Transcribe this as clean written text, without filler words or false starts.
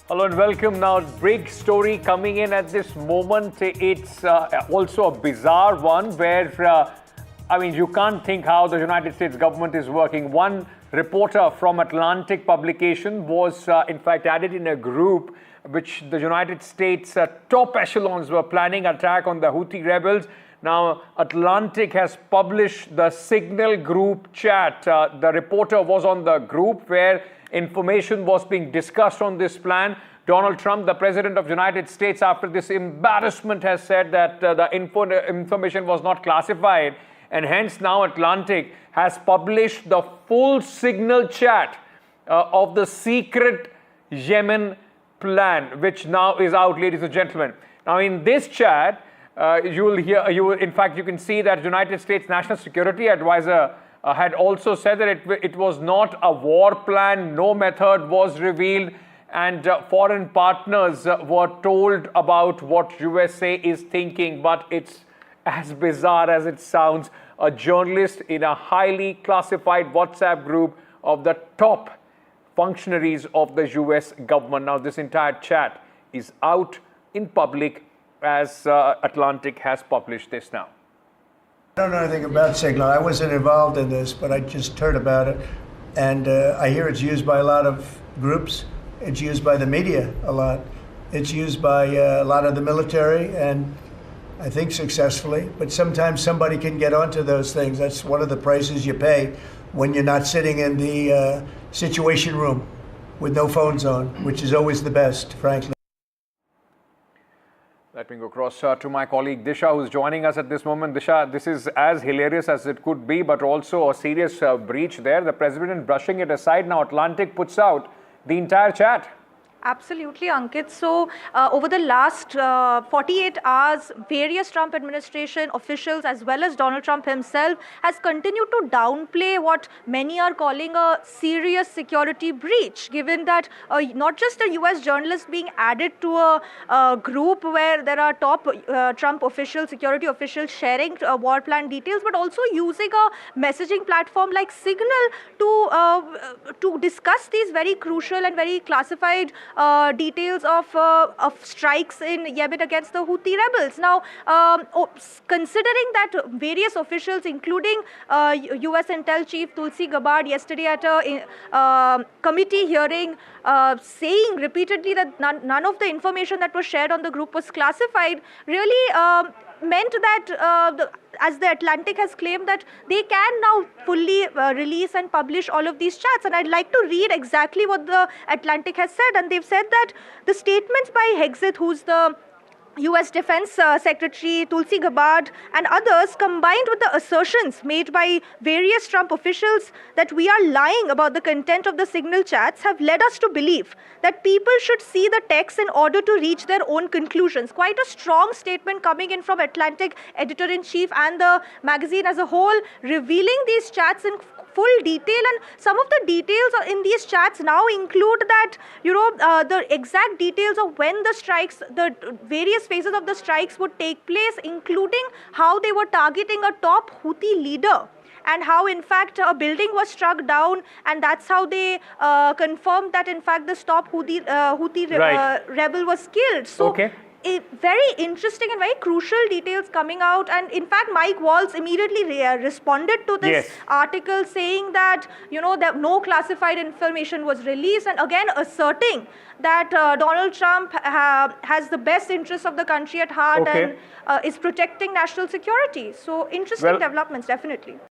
Hello and welcome. Now, big story coming in at this moment. It's also a bizarre one where, you can't think how the United States government is working. One reporter from Atlantic publication was, in fact, added in a group which the United States top echelons were planning attack on the Houthi rebels. Now, Atlantic has published the Signal group chat. The reporter was on the group where information was being discussed on this plan. Donald Trump, the President of the United States, after this embarrassment, has said that the information was not classified. And hence now Atlantic has published the full Signal chat of the secret Yemen plan, which now is out, ladies and gentlemen. Now, in this chat, in fact, you can see that United States National Security Advisor had also said that it was not a war plan, no method was revealed, and foreign partners were told about what USA is thinking. But it's as bizarre as it sounds. A journalist in a highly classified WhatsApp group of the top functionaries of the US government. Now, this entire chat is out in public as Atlantic has published this now. I don't know anything about Signal. I wasn't involved in this, but I just heard about it. And I hear it's used by a lot of groups. It's used by the media a lot. It's used by a lot of the military, and I think successfully. But sometimes somebody can get onto those things. That's one of the prices you pay when you're not sitting in the situation room with no phones on, which is always the best, frankly. Let me go across to my colleague Disha, who's joining us at this moment. Disha, this is as hilarious as it could be, but also a serious breach there. The president brushing it aside. Now Atlantic puts out the entire chat. Absolutely, Ankit. So, over the last 48 hours, various Trump administration officials as well as Donald Trump himself has continued to downplay what many are calling a serious security breach, given that not just a US journalist being added to a group where there are top Trump officials, security officials sharing war plan details, but also using a messaging platform like Signal to discuss these very crucial and very classified details of strikes in Yemen against the Houthi rebels. Now, considering that various officials, including US Intel Chief Tulsi Gabbard, yesterday at a committee hearing, saying repeatedly that none of the information that was shared on the group was classified, really meant that as the Atlantic has claimed that they can now fully release and publish all of these chats. And I'd like to read exactly what the Atlantic has said. And they've said that the statements by Hegseth, who's the US Defense Secretary, Tulsi Gabbard, and others, combined with the assertions made by various Trump officials that we are lying about the content of the Signal chats, have led us to believe that people should see the text in order to reach their own conclusions. Quite a strong statement coming in from Atlantic editor-in-chief and the magazine as a whole, revealing these chats in full detail. And some of the details in these chats now include that, the exact details of when the strikes, the various phases of the strikes would take place, including how they were targeting a top Houthi leader, and how in fact a building was struck down, and that's how they confirmed that in fact this top Houthi rebel was killed. So very interesting and very crucial details coming out. And in fact, Mike Waltz immediately responded to this article, saying that that no classified information was released, and again asserting that Donald Trump has the best interests of the country at heart and is protecting national security. So interesting developments, definitely.